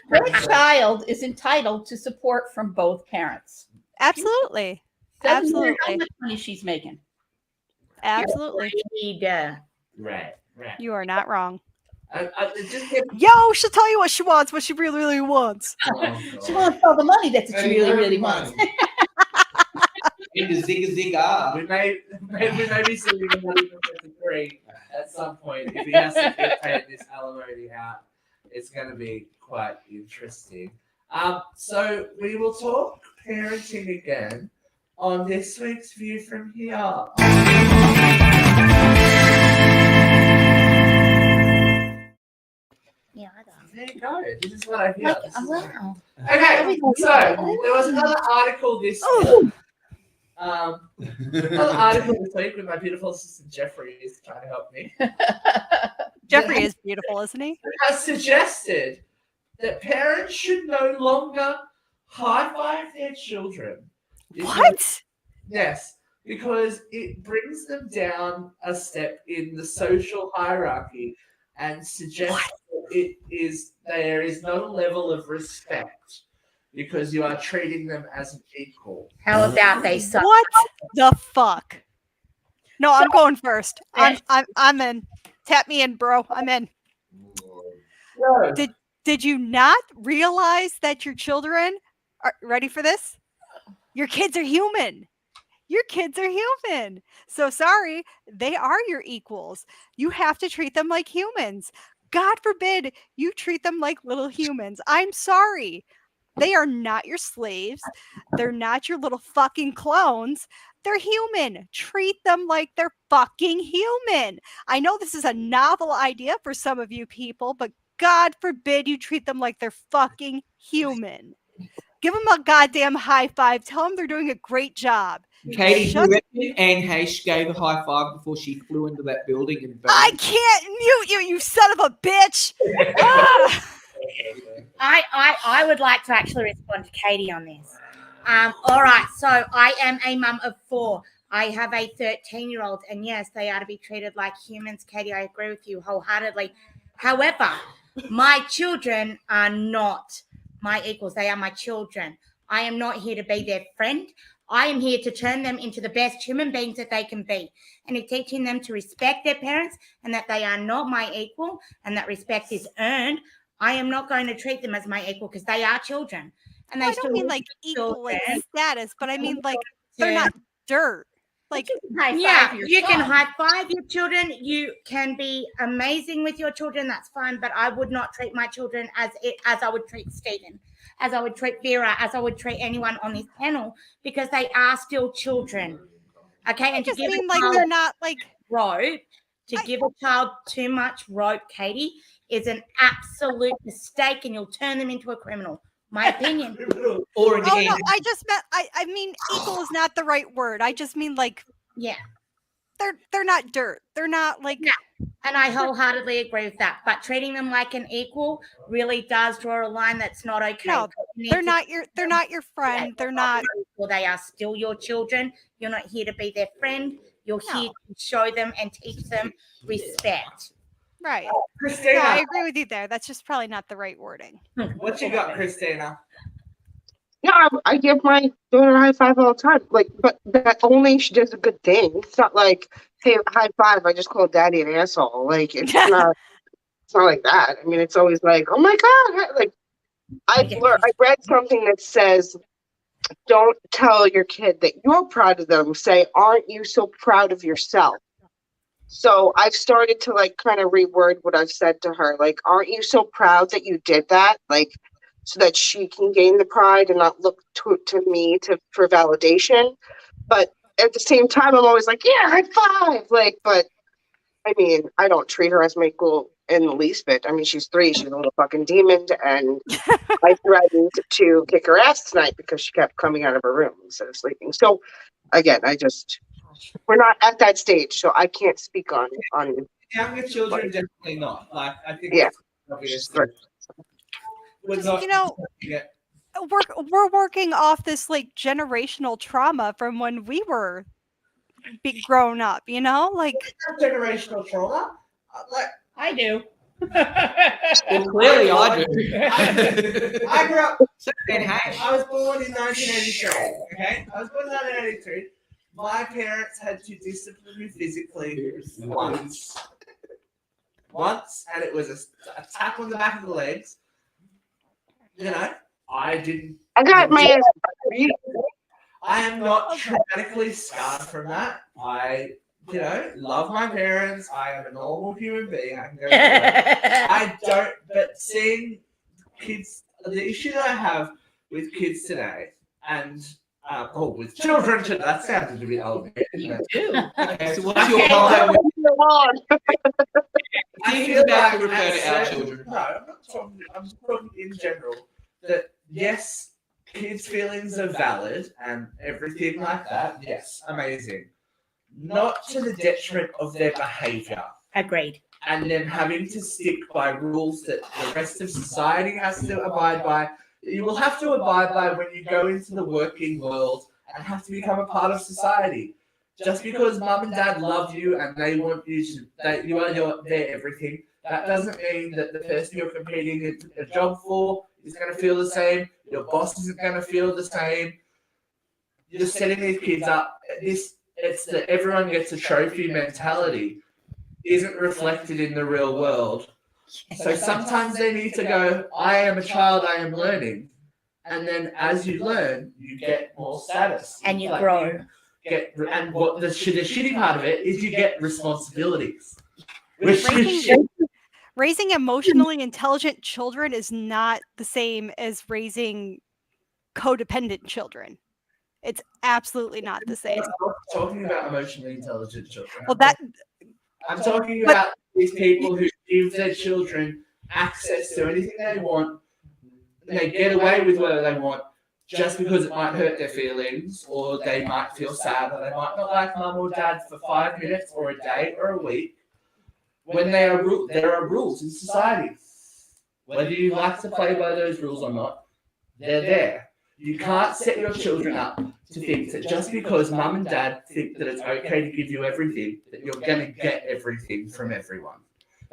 Her child is entitled to support from both parents. Absolutely. Doesn't matter how Absolutely. much money she's making. Absolutely. Need, Right. You are not wrong. It just gets, Yo, she'll tell you what she wants, what she really, really wants. She wants all the money that she really, really wants. Into zig-a-zig-ah. we may be seeing him on 53 at some point. If he has to get paid this alimony out, it's going to be quite interesting. So we will talk parenting again on this week's View from Here. yeah, I don't. There you go. This is what I hear. Like, This is what I- wow. Okay, so there was another article this week. Another article this week with my beautiful assistant Jeffrey is trying to help me. Jeffrey is beautiful, isn't he? Has suggested that parents should no longer high five their children. What? Yes, because it brings them down a step in the social hierarchy and suggests that there is no level of respect because you are treating them as an equal. How about they suck? What the fuck? No, I'm going first. I'm in. Tap me in, bro. I'm in. No. Did you not realize that your children are ready for this? Your kids are human. Your kids are human. So sorry, they are your equals. You have to treat them like humans. God forbid you treat them like little humans. I'm sorry. They are not your slaves. They're not your little fucking clones. They're human. Treat them like they're fucking human. I know this is a novel idea for some of you people, but God forbid you treat them like they're fucking human. Give them a goddamn high five. Tell them they're doing a great job. Katie, Shut- do you reckon Anne Heche gave a high five before she flew into that building and burned? I can't mute you, you son of a bitch. Ah! I would like to actually respond to Katie on this. All right, so I am a mum of 4. I have a 13-year-old, and yes, they are to be treated like humans. Katie, I agree with you wholeheartedly. However, my children are not my equals. They are my children. I am not here to be their friend. I am here to turn them into the best human beings that they can be, and in teaching them to respect their parents and that they are not my equal and that respect is earned. I am not going to treat them as my equal because they are children. And they I don't mean like equal like status, but I mean like they're not dirt. Like, yeah, you can high five your children. You can be amazing with your children. That's fine. But I would not treat my children as I would treat Stephen, as I would treat Vera, as I would treat anyone on this panel, because they are still children. Okay, and just mean like they're not like rope. To give a child too much rope, Katie, is an absolute mistake, and you'll turn them into a criminal. My opinion. Or an no, I just meant I mean equal is not the right word. I just mean like they're not dirt. They're not like and I wholeheartedly agree with that. But treating them like an equal really does draw a line that's not okay. No, they're not your friend. They're not. Well, they are still your children. You're not here to be their friend. You're here to show them and teach them respect. Right. Christina. No, I agree with you there. That's just probably not the right wording. What you got, Christina? Yeah, I give my daughter a high five all the time. Like, but that only she does a good thing. It's not like, hey, high five. I just call daddy an asshole. Like, it's not. It's not like that. I mean, it's always like, oh my god. Like, I read something that says, don't tell your kid that you're proud of them. Say, aren't you so proud of yourself? So I've started to like kind of reword what I've said to her. Like, aren't you so proud that you did that? Like, so that she can gain the pride and not look to me for validation. But at the same time, I'm always like, yeah, high five. Like, but I mean, I don't treat her as my equal in the least bit. I mean, she's 3. She's a little fucking demon. And I threatened to kick her ass tonight because she kept coming out of her room instead of sleeping. So again, we're not at that stage, so I can't speak on younger children. Definitely not. Like, I think obvious. You know, we're working off this like generational trauma from when we were grown up. You know, like generational trauma. Like I do. Well, clearly I do. I grew up. I was born in 1983. Okay, I was born in 1983. My parents had to discipline me physically once, and it was a tap on the back of the legs. You know, I got my ass beat. I am not traumatically scarred from that. I, love my parents. I am a normal human being. I can go through it. I don't, but seeing kids, the issue that I have with kids today, and with children today, that sounded a bit old. You do. Okay, so what's your problem? I feel about to refer to our children. No, I'm not talking. I'm just talking in general. That yes, kids' feelings are valid and everything like that. Yes, amazing. Not to the detriment of their behaviour. Agreed. And them having to stick by rules that the rest of society has to abide by. You will have to abide by when you go into the working world and have to become a part of society. Just because mum and dad love you and they want you to, that you are their everything, that doesn't mean that the person you're competing a job for is going to feel the same. Your boss isn't going to feel the same. You're setting these kids up. It's the everyone gets a trophy mentality isn't reflected in the real world. So sometimes they need to go, I am a child, I am learning. And then as you learn, you get more status. And you grow. And what the shitty part of it is you get responsibilities. Raising emotionally intelligent children is not the same as raising codependent children. It's absolutely not the same. I'm not talking about emotionally intelligent children. Well, I'm talking about these people who give their children access to anything they want. They get away with whatever they want just because it might hurt their feelings, or they might feel sad, or they might not like mum or dad for 5 minutes or a day or a week. When there are rules in society. Whether you like to play by those rules or not, they're there. You can't set your children up to think that just because mum and dad think that it's okay to give you everything, that you're going to get everything from everyone.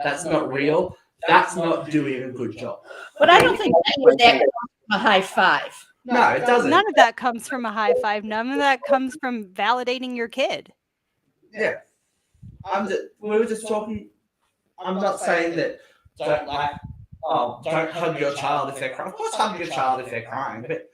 That's not real. That's not doing a good job. But I don't think any of that comes from a high five. No, it doesn't. None of that comes from a high five. None of that comes from validating your kid. Yeah. We were just talking. I'm not saying that don't hug your child if they're crying. Of course, hug your child if they're crying, but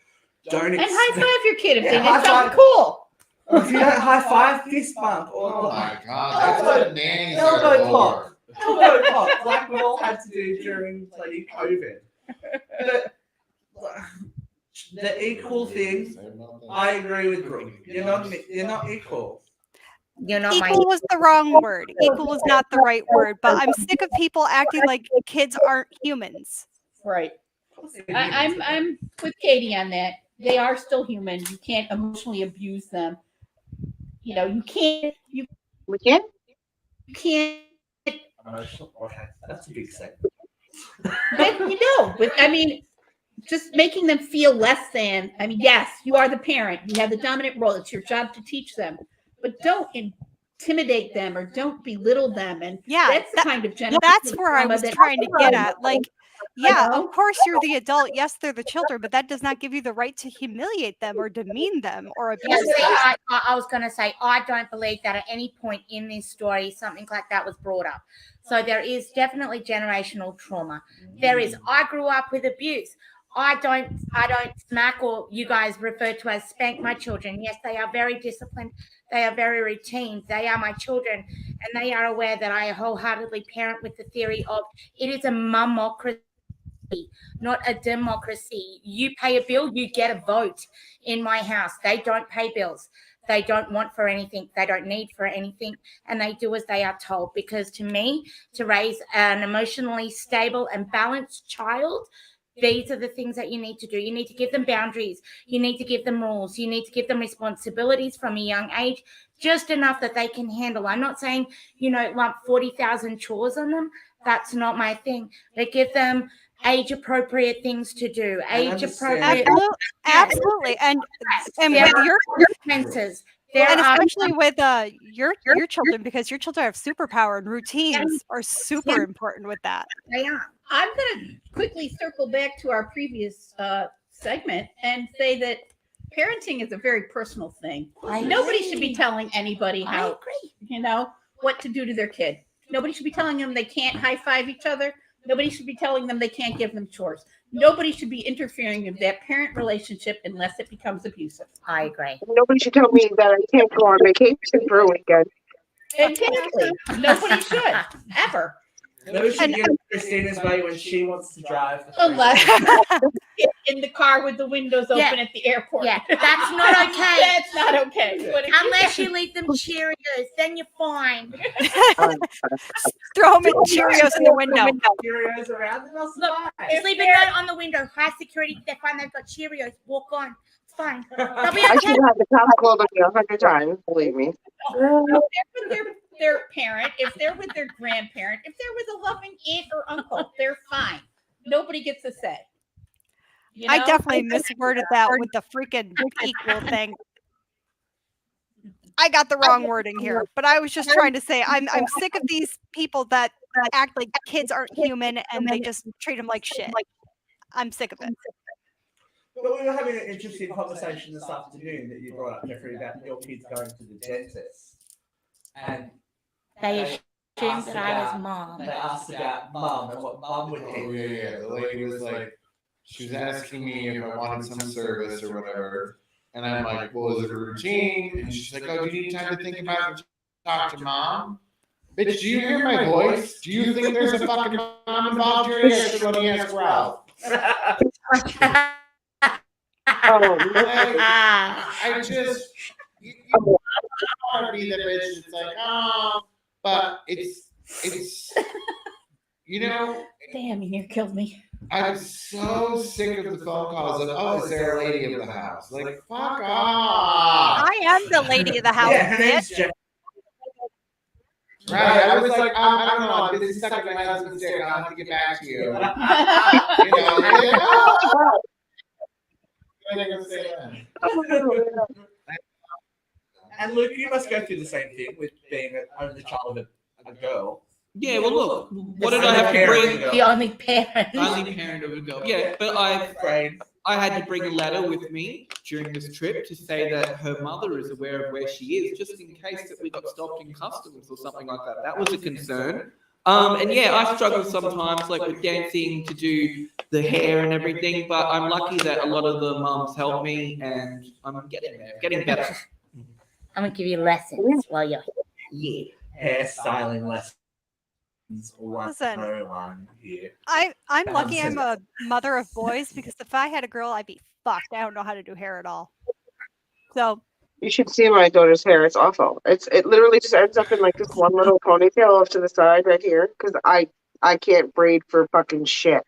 don't. And high five your kid if they high did something five. cool. If you don't high five, fist bump. Oh my God, that's what nannies elbow are pop. for. Elbow pop, like we all had to do during bloody COVID. But the equal thing, I agree with Brooke. You're not equal. You're not my Equal was the wrong word. Equal was not the right word. But I'm sick of people acting like kids aren't humans. Right. I'm with Katie on that. They are still human. You can't emotionally abuse them. You know, you can't. We can't. You can't. Okay, that's a big statement. But I mean, just making them feel less than. I mean, yes, you are the parent. You have the dominant role. It's your job to teach them. But don't intimidate them or don't belittle them. And that's the kind of generational that's where I was trying to get at. Like, yeah, know? of course you're the adult. Yes, they're the children, but that does not give you the right to humiliate them or demean them or abuse them. I was going to say, I don't believe that at any point in this story something like that was brought up. So there is definitely generational trauma. There is. I grew up with abuse. I don't smack, or you guys refer to as spank my children. Yes, they are very disciplined. They are very routine. They are my children, and they are aware that I wholeheartedly parent with the theory of it is a momocracy, not a democracy. You pay a bill, you get a vote in my house. They don't pay bills. They don't want for anything. They don't need for anything. And they do as they are told. Because to me, to raise an emotionally stable and balanced child, these are the things that you need to do. You need to give them boundaries. You need to give them rules. You need to give them responsibilities from a young age, just enough that they can handle. I'm not saying, lump 40,000 chores on them. That's not my thing. But give them age-appropriate things to do. Age-appropriate. Absolutely. And with your fences. And especially with your children, because your children have superpower and routines are super important with that. They are. I'm going to quickly circle back to our previous segment and say that parenting is a very personal thing. Nobody should be telling anybody what to do to their kid. Nobody should be telling them they can't high five each other. Nobody should be telling them they can't give them chores. Nobody should be interfering in that parent relationship unless it becomes abusive. I agree. Nobody should tell me that I can't go on vacation for a weekend. Exactly. Nobody should, ever. Nobody should get Christina's way when she wants to drive. Unless in the car with the windows open at the airport. Yeah, that's not okay. That's not okay. But unless you leave them Cheerios, then you're fine. Throw them Cheerios in the window. Cheerios around, and Look, just leave a note on the window. High security. They're fine. They've got Cheerios. Walk on. It's fine. They'll be okay. I should have the cop called on me 100 times. Believe me. If they're with their parent, if they're with their grandparent, if they're with a loving aunt or uncle, they're fine. Nobody gets a say. I definitely misworded that with the freaking equal thing. I got the wrong wording here, but I was just trying to say I'm sick of these people that act like kids aren't human and they just treat them like shit. I'm sick of it. But we were having an interesting conversation this afternoon that you brought up, Jeffrey, about your kids going to the dentist. And they assumed that I was mom. They asked about mom and what mom would do. Oh, yeah. The lady was like, she was asking me if I wanted some service or whatever. And I'm like, well, is it a routine? And she's like, oh, do you need time to think about it, talk to mom? Bitch, do you hear my voice? Do you think there's a fucking mom involved here? Yes, let me ask Ralph. I just, you want to be the bitch. It's like, oh, but it's, Damn, you near killed me. I'm so sick of the phone calls of, oh, is there a lady of the house? Like, fuck off. I am the lady of the house, bitch. Right. I was like, I don't know. I'm busy sucking my husband's dick. I'll have to get back to you. You know, and then, oh, I think I'm saying that. And Luke, you must go through the same thing with being an only child of a girl. Yeah, well, look, what did I have to bring? The only parent. Only parent of a girl. Yeah, but I had to bring a letter with me during this trip to say that her mother is aware of where she is, just in case that we got stopped in customs or something like that. That was a concern. And yeah, I struggle sometimes, like with dancing, to do the hair and everything, but I'm lucky that a lot of the mums help me, and I'm getting there, getting better. I'm gonna give you lessons while you're Yeah. Hairstyling lessons. Listen, 101 here. I'm lucky I'm a mother of boys, because if I had a girl, I'd be fucked. I don't know how to do hair at all. So You should see my daughter's hair. It's awful. It literally just ends up in like this one little ponytail off to the side right here, because I can't braid for fucking shit.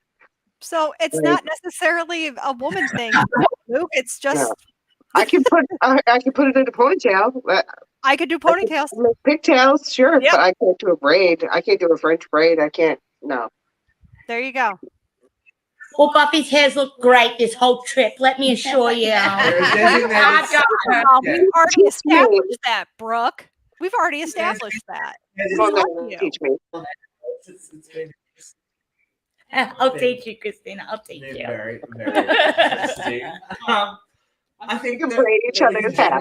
so it's not necessarily a woman thing, Luke. It's just I can put it in a ponytail. I could do ponytails. Pigtails, sure, Yep. but I can't do a braid. I can't do a French braid. I can't. No. There you go. Well, Buffy's hairs look great this whole trip. Let me assure you. There is designated We've already established that, Brooke. We've already established that. Well, love then you. teach me. It's been I'll teach you, Christina. I'll teach you. very, very interesting. I think You can braid each other's hair.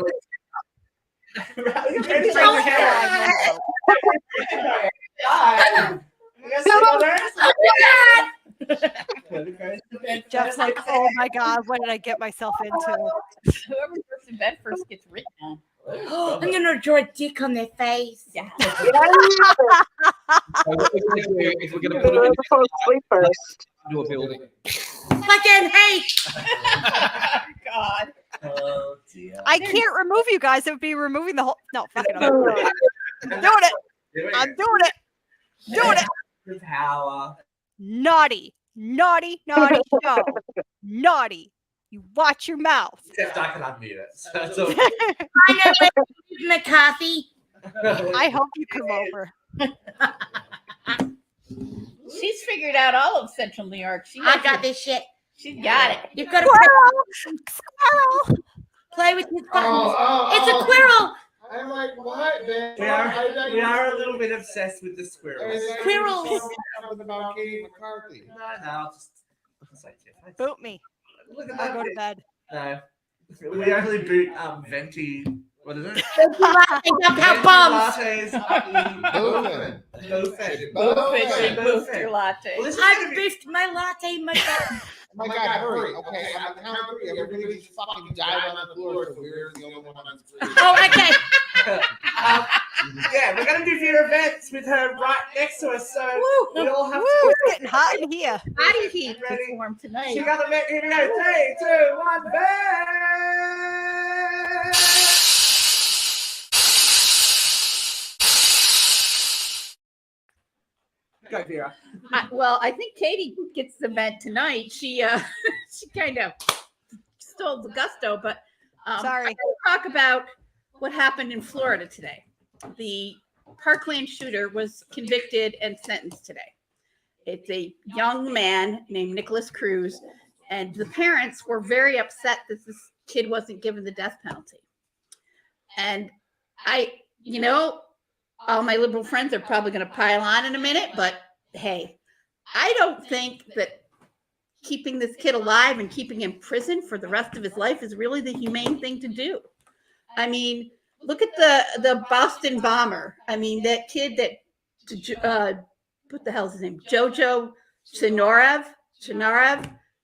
Jeff's like, oh my God, what did I get myself into? Whoever goes to bed first gets written on. I'm gonna draw a dick on their face. Yeah. If we're going to put Go it to fall asleep first. into a building. Fucking hate. God. Oh dear. I can't remove you guys. It would be removing the whole. No, fuck it. I'm doing it. I'm doing it. Doing it. The power. Naughty. Naughty, naughty show. Naughty. You watch your mouth. Except I can unmute it. So that's all. I know where McCarthy. I hope you come over. She's figured out all of Central New York. I got this shit. She's got it. You've got to Squirrel. play with his buttons. Oh, It's a squirrel. I'm like, what, man? We are a little bit obsessed with the squirrels. Squirrels. Something about Katie McCarthy. No, I'll just say it. Boot me. Look at I'll that. go to bed. No. We only boot Venti. What is it? Jump out bombs. Lattes. Boofing. Boofing. Boofing. Boof your latte. Well, this is I gonna be- boofed my latte. My God. Oh my God, hurry. Okay, on the count of three, everybody just fucking dive on the floor so we're the only one on screen. Oh, okay. yeah, we're gonna do Vera events with her right next to us, so we all have Woo, to it's getting hot in here. Body heat Ready? perform tonight. She got to make here we go. 3, 2, 1, bang! Go, Vera. Well, I think Katie gets the vent tonight. She she kind of stole the gusto, but Sorry. I want to talk about what happened in Florida today. The Parkland shooter was convicted and sentenced today. It's a young man named Nicholas Cruz, and the parents were very upset that this kid wasn't given the death penalty. And all my liberal friends are probably going to pile on in a minute, but hey, I don't think that keeping this kid alive and keeping him in prison for the rest of his life is really the humane thing to do. I mean, look at the Boston bomber. I mean, that kid that, what the hell is his name? Jojo Chinarev.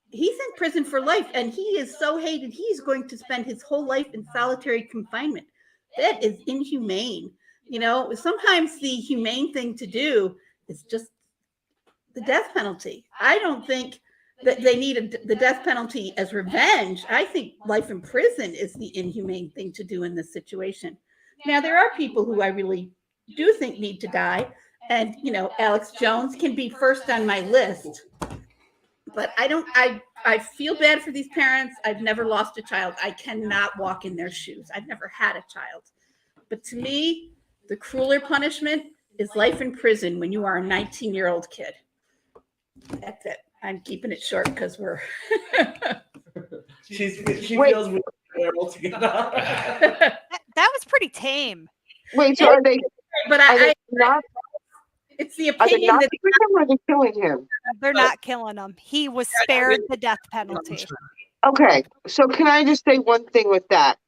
He's in prison for life, and he is so hated. He's going to spend his whole life in solitary confinement. That is inhumane. Sometimes the humane thing to do is just the death penalty. I don't think that they need the death penalty as revenge. I think life in prison is the inhumane thing to do in this situation. Now, there are people who I really do think need to die. And, Alex Jones can be first on my list. But I feel bad for these parents. I've never lost a child. I cannot walk in their shoes. I've never had a child. But to me, the crueler punishment is life in prison when you are a 19-year-old kid. That's it. I'm keeping it short because we're. she feels we're all together. That was pretty tame. Wait, so are they? But Are they I not? it's the Are they opinion not that killing him or are they killing him? They're not killing him. He was spared the death penalty. Okay, so can I just say one thing with that?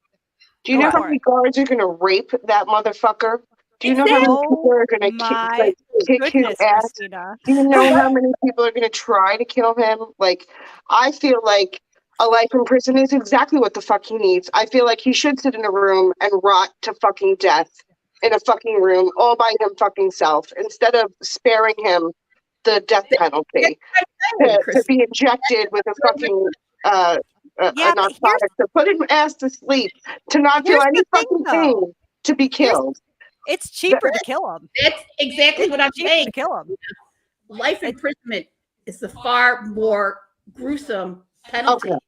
Do you Go know how for many guards are going to rape that motherfucker? Do you know how many people are going to my kick his Goodness, ass? Christina. Do you know how many people are going to try to kill him? Like, I feel like a life in prison is exactly what the fuck he needs. I feel like he should sit in a room and rot to fucking death in a fucking room all by him fucking self instead of sparing him the death penalty to be injected with a fucking Yeah, a but narcotic to put his ass to sleep, to not feel Here's any the thing, fucking though. pain, to be killed. It's cheaper to kill him. that's exactly what I'm Cheaper saying. to kill him. Life imprisonment is the far more gruesome penalty. Okay.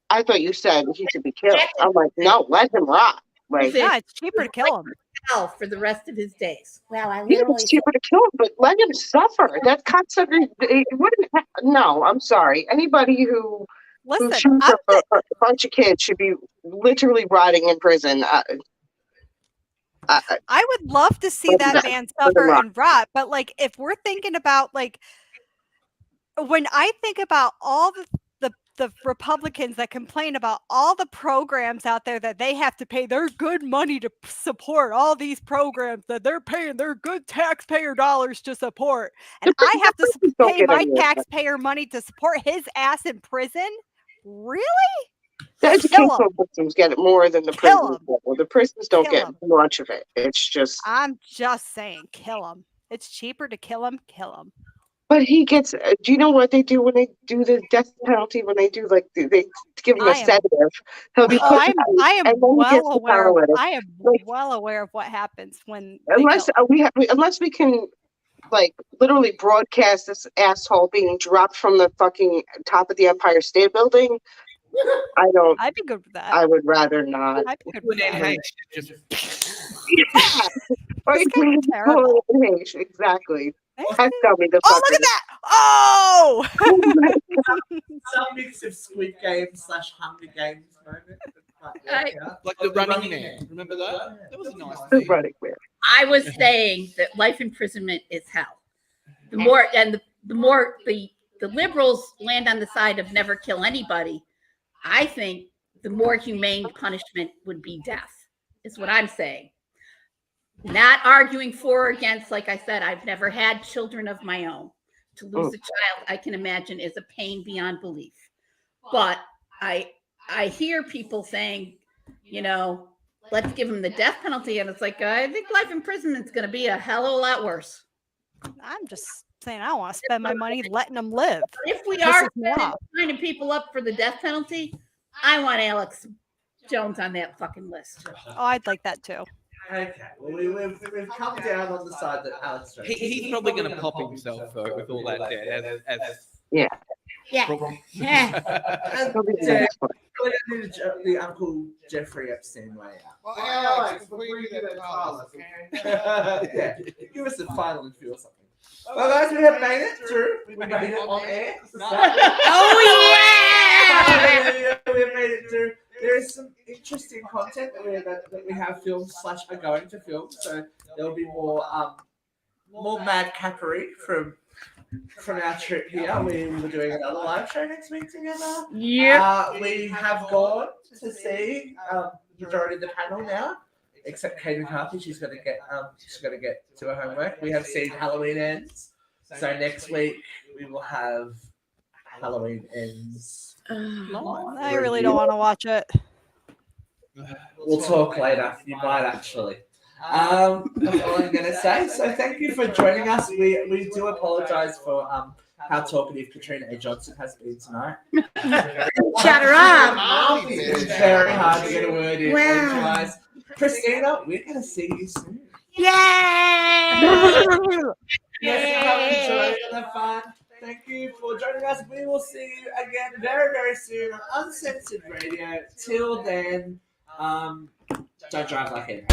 I thought you said he should be killed. I'm like, no, let him rot. Like, Yeah, it's cheaper to kill him. Hell for the rest of his days. Wow, I yeah, literally it's cheaper to kill him, but let him suffer. That concept, no, I'm sorry. Anybody who Listen, shoots I'm up a bunch of kids should be literally rotting in prison. I would love to see that man suffer and rot, but like if we're thinking about like when I think about all the Republicans that complain about all the programs out there that they have to pay their good money to support, all these programs that they're paying their good taxpayer dollars to support, and I have to pay my taxpayer money to support his ass in prison? Really? The educational systems get it more than the prisons. The prisons don't get much of it. It's just. I'm just saying, kill him. It's cheaper to kill him. Kill him. But he gets. Do you know what they do when they do the death penalty? When they do they give him a sedative. He'll be. I am well aware. I am well aware of what happens when. Unless we can. Like literally broadcast this asshole being dropped from the fucking top of the Empire State Building. I don't. I'd be good with that. I would rather not. I'd be good with that. Exactly. Tell me the oh, look at that! Oh! Some mix of Squid Game / Hunger Games moment. Like the Running Man. Remember that? That was a nice The thing. Running Man. I was saying that life imprisonment is hell. The more the liberals land on the side of never kill anybody, I think the more humane punishment would be death, is what I'm saying. Not arguing for or against, like I said, I've never had children of my own. To lose a child, I can imagine, is a pain beyond belief. But I hear people saying, let's give him the death penalty. And it's like, I think life imprisonment is going to be a hell of a lot worse. I'm just saying, I don't want to spend my money letting them live. If we are signing people up for the death penalty, I want Alex Jones on that fucking list. Oh, I'd like that too. Okay, well, we've come down on the side that Alex Jones. He's probably going to pop himself though with all that debt. Yeah. And, we're going to do the Uncle Jeffrey Epstein way out. Well, Alex, before you do that, call us, okay? Yeah, give us a final review or something. Well, guys, we have made it through. We made it on air. Oh, yeah! We have made it through. There is some interesting content that we have filmed / are going to film, so there will be more mad cackery from our trip here. We were doing another live show next week together. Yeah. We have gone to see majority of the panel now, except Kate McCarthy. She's gonna get to her homework. We have seen Halloween Ends, so next week we will have Halloween Ends. I really don't want to watch it. We'll talk later. You might actually. That's all I'm going to say. So thank you for joining us. We do apologise for how talkative Katrina A. Johnson has been tonight. Shut her up. It's very hard to get a word in. Wow. Christina, we're going to see you soon. Yay! Yes, enjoy the fun. Thank you for joining us. We will see you again very, very soon on Uncensored Radio. Till then, don't drive like it.